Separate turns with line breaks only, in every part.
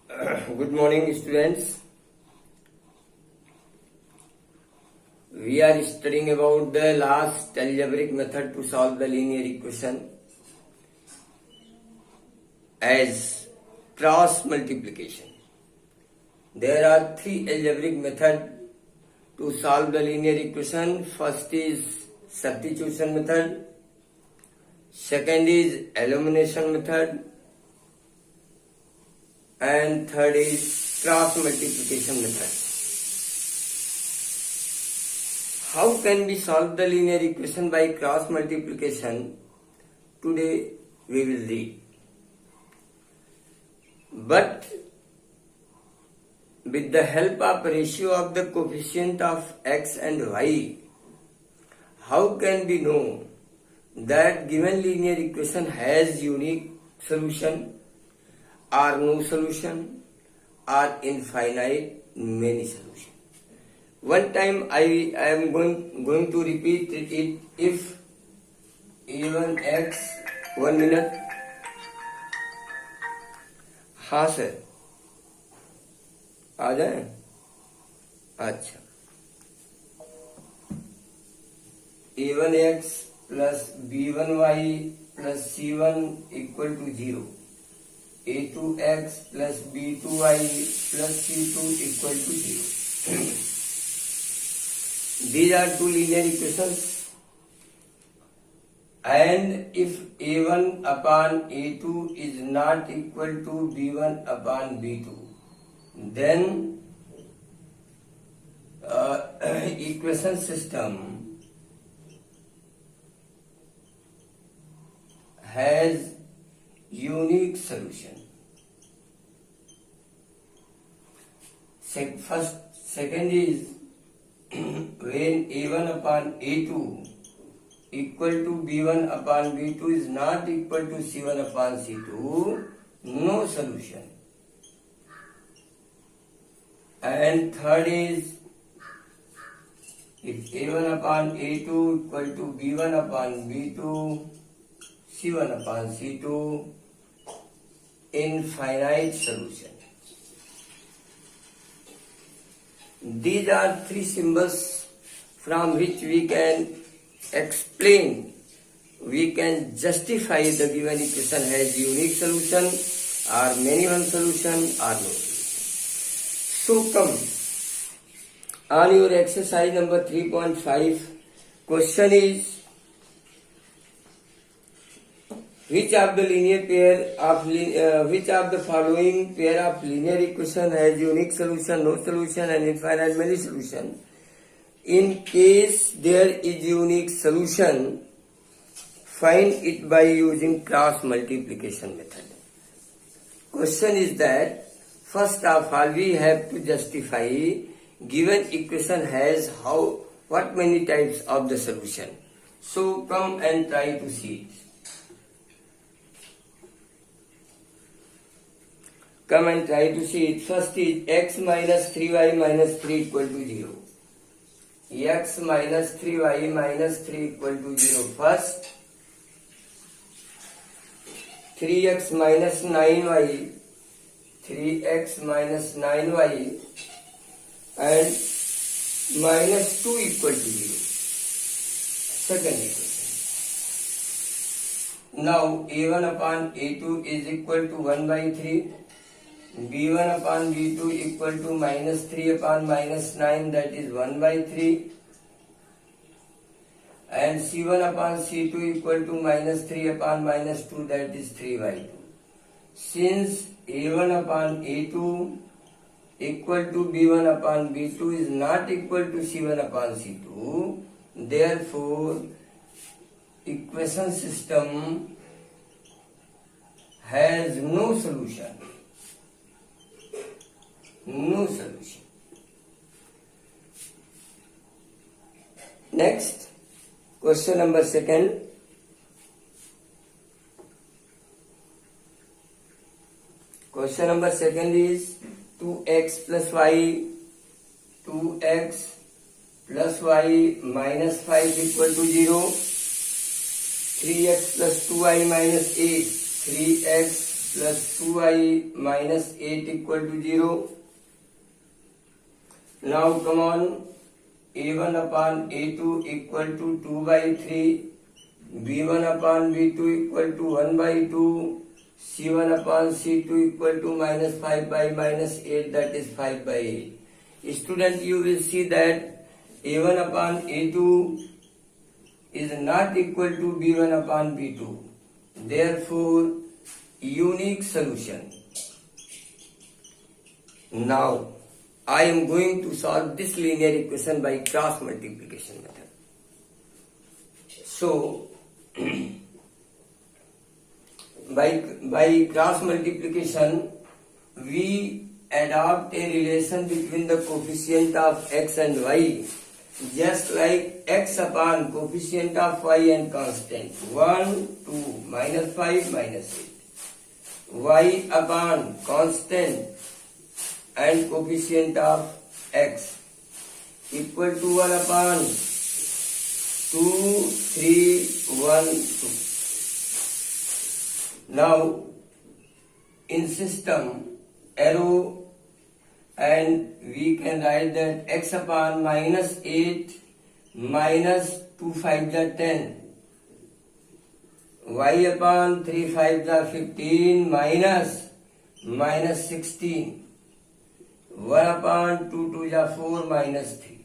Good morning, students. We are studying about the last algebraic method to solve the linear equation as cross multiplication. There are three algebraic methods to solve the linear equation. First is substitution method, second is elimination method, and third is cross multiplication method. How can we solve the linear equation by cross multiplication? Today we will read. But with the help of ratio of the coefficient of x and y, how can we know that given linear equation has unique solution or no solution or infinite many solutions? One time I am going to repeat it. If a1x, 1 minute. हाँ sir, आ जाए. अच्छा, a1x plus b1y plus c1 equal to 0. a2x plus b2y plus c2 equal to 0. These are two linear equations, and if a1 upon a2 is not equal to b1 upon b2, then equation system has unique solution. Second is when a1 upon a2 equal to b1 upon b2 is not equal to c1 upon c2, no solution. And third is if a1 upon a2 equal to b1 upon b2, c1 upon c2, infinite solution. These are three symbols from which we can explain, we can justify the given equation has unique solution or many one solution or no solution. So come on your exercise number 3.5. Question is, which of the following pair of linear equation has unique solution, no solution, and infinite many solution? In case there is unique solution, find it by using cross multiplication method. Question is that first of all we have to justify given equation has what many types of the solution. So come and try to see it. Come and try to see it. First is x minus 3y minus 3 equal to 0. X minus 3y minus 3 equal to 0. First, 3x minus 9y, 3x minus 9y and minus 2 equal to 0. Second equation. Now a1 upon a2 is equal to 1 by 3. b1 upon b2 equal to minus 3 upon minus 9, that is 1 by 3. And c1 upon c2 equal to minus 3 upon minus 2, that is 3 by 2. Since a1 upon a2 equal to b1 upon b2 is not equal to c1 upon c2, therefore equation system has no solution. No solution. Next, question number second. Question number second is 2x plus y, 2x plus y minus 5 equal to 0. 3x plus 2y minus 8, 3x plus 2i minus 8 equal to 0. Now come on, a1 upon a2 equal to 2 by 3, b1 upon b2 equal to 1 by 2, c1 upon c2 equal to minus 5 by minus 8, that is 5 by 8. Student, you will see that a1 upon a2 is not equal to b1 upon b2. Therefore, unique solution. Now, I am going to solve this linear equation by cross multiplication method. So, by cross multiplication, we adopt a relation between the coefficient of x and y, just like x upon coefficient of y and constant 1, 2, minus 5, minus 8. Y upon constant and coefficient of x equal to 1 upon 2, 3, 1, 2. Now, in system, arrow, and we can write that x upon minus 8 minus 2 5 are 10, y upon 3 5 are 15 minus 16, 1 upon 2 2 are 4 minus 3.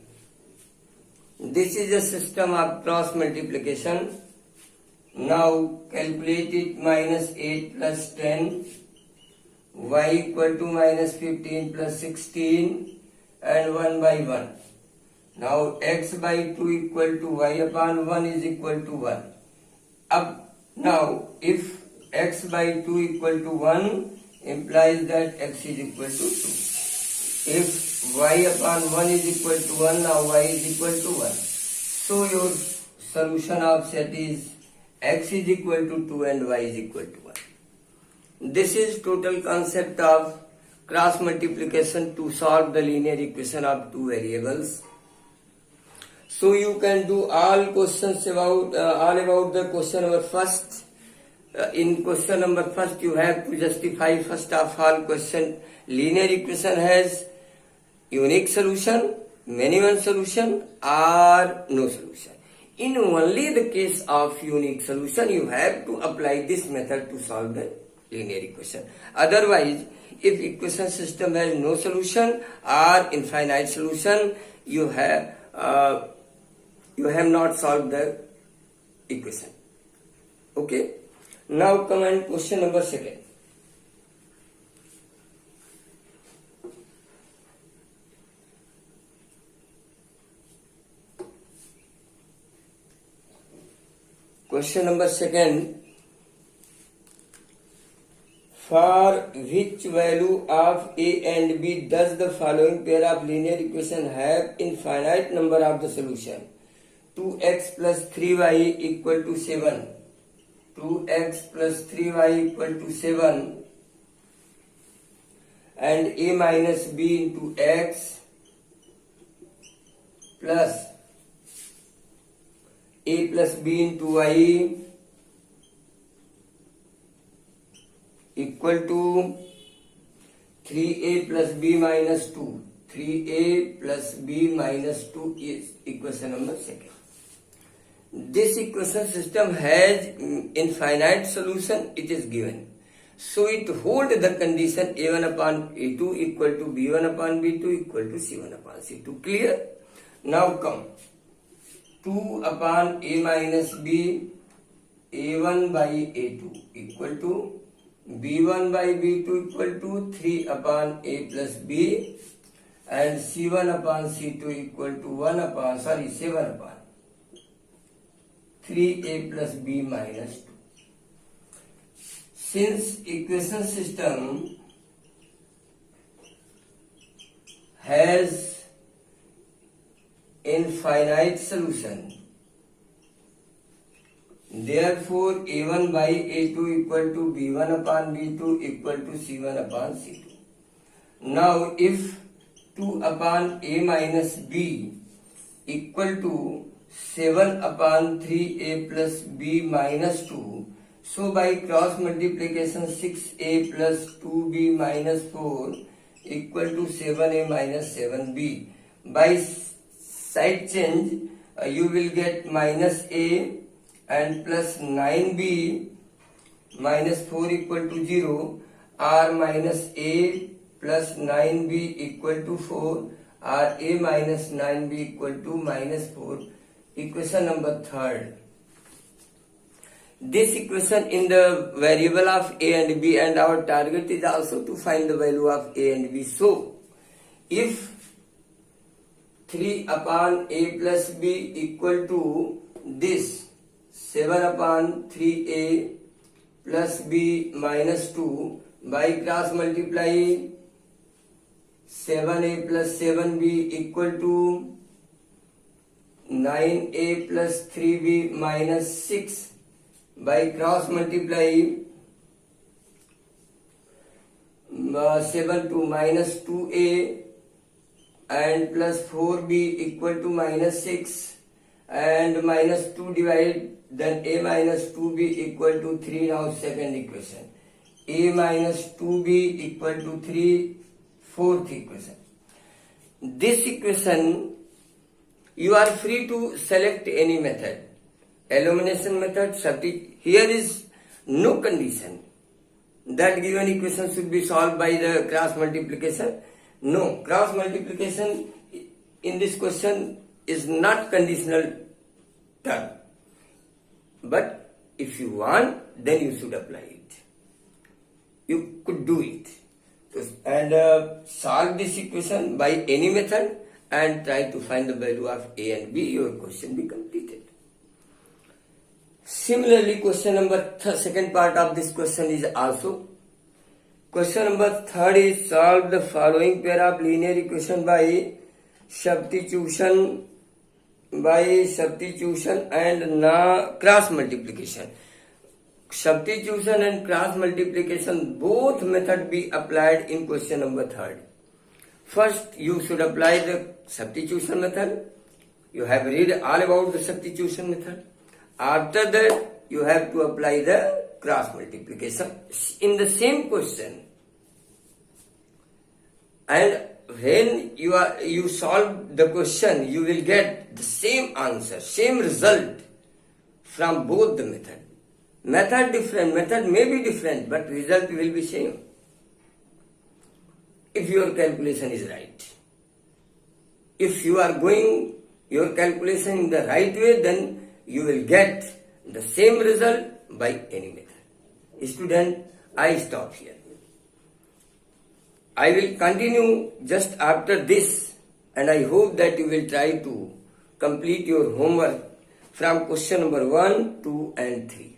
This is a system of cross multiplication. Now calculate it. Minus 8 plus 10, y equal to minus 15 plus 16, and 1 by 1. Now x by 2 equal to y upon 1 is equal to 1. Now if x by 2 equal to 1 implies that x is equal to 2. If y upon 1 is equal to 1, now y is equal to 1. So your solution of set is x is equal to 2 and y is equal to 1. This is total concept of cross multiplication to solve the linear equation of two variables. So you can do all questions about the question number first. In question number first, you have to justify first of all question linear equation has unique solution, minimum solution, or no solution. In only the case of unique solution, you have to apply this method to solve the linear equation. Otherwise, if equation system has no solution or infinite solution, you have not solved the equation. Okay. Now come on question number second. Question number second. For which value of a and b does the following pair of linear equation have infinite number of the solution? 2x plus 3y equal to 7. 2x plus 3y equal to 7. And a minus b into x plus a plus b into y equal to 3a plus b minus 2. 3a plus b minus 2 is equation number second. This equation system has infinite solution, it is given. So it holds the condition a1 upon a2 equal to b1 upon b2 equal to c1 upon c2. Clear? Now come. 2 upon a minus b, a1 by a2 equal to b1 by b2 equal to 3 upon a plus b, and c1 upon c2 equal to 7 upon 3a plus b minus 2. Since equation system has infinite solution, therefore a1 by a2 equal to b1 upon b2 equal to c1 upon c2. Now if 2 upon a minus b equal to 7 upon 3a plus b minus 2, So by cross multiplication 6a plus 2b minus 4 equal to 7a minus 7b. By side change you will get minus a and plus 9b minus 4 equal to 0, or minus a plus 9b equal to 4, or a minus 9b equal to minus 4. Equation number 3rd. This equation in the variable of a and b, and our target is also to find the value of a and b. So, if 3 upon a plus b equal to this 7 upon 3a plus b minus 2, by cross multiply 7a plus 7b equal to 9a plus 3b minus 6, by cross multiply 7 to minus 2a and plus 4b equal to minus 6, and minus 2 divide, then a minus 2b equal to 3. Now second equation, a minus 2b equal to 3, fourth equation. This equation you are free to select any method. Elimination method, substitution. Here is no condition that given equation should be solved by the cross multiplication. No, cross multiplication in this question is not conditional term. But if you want, then you should apply it. You could do it. And solve this equation by any method and try to find the value of a and b. Your question be completed. Similarly, question number second part of this question is also. Question number 3rd is solve the following pair of linear equation by substitution and cross multiplication. Substitution and cross multiplication, both method be applied in question number 3rd. First, you should apply the substitution method. You have read all about the substitution method. After that, you have to apply the cross multiplication in the same question. And when you solve the question, you will get the same answer, same result from both the method. Method different, method may be different, but result will be same if your calculation is right. If you are going your calculation in the right way, then you will get the same result by any method. Student, I stop here. I will continue just after this, and I hope that you will try to complete your homework from question number 1, 2 and 3.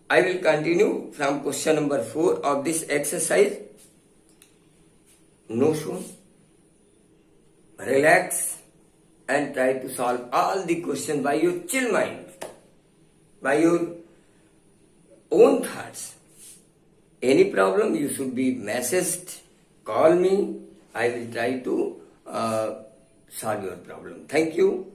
I will continue from question number 4 of this exercise. No soon. Relax and try to solve all the questions by your chill mind, by your own thoughts. Any problem, you should be messaged, call me. I will try to solve your problem. Thank you.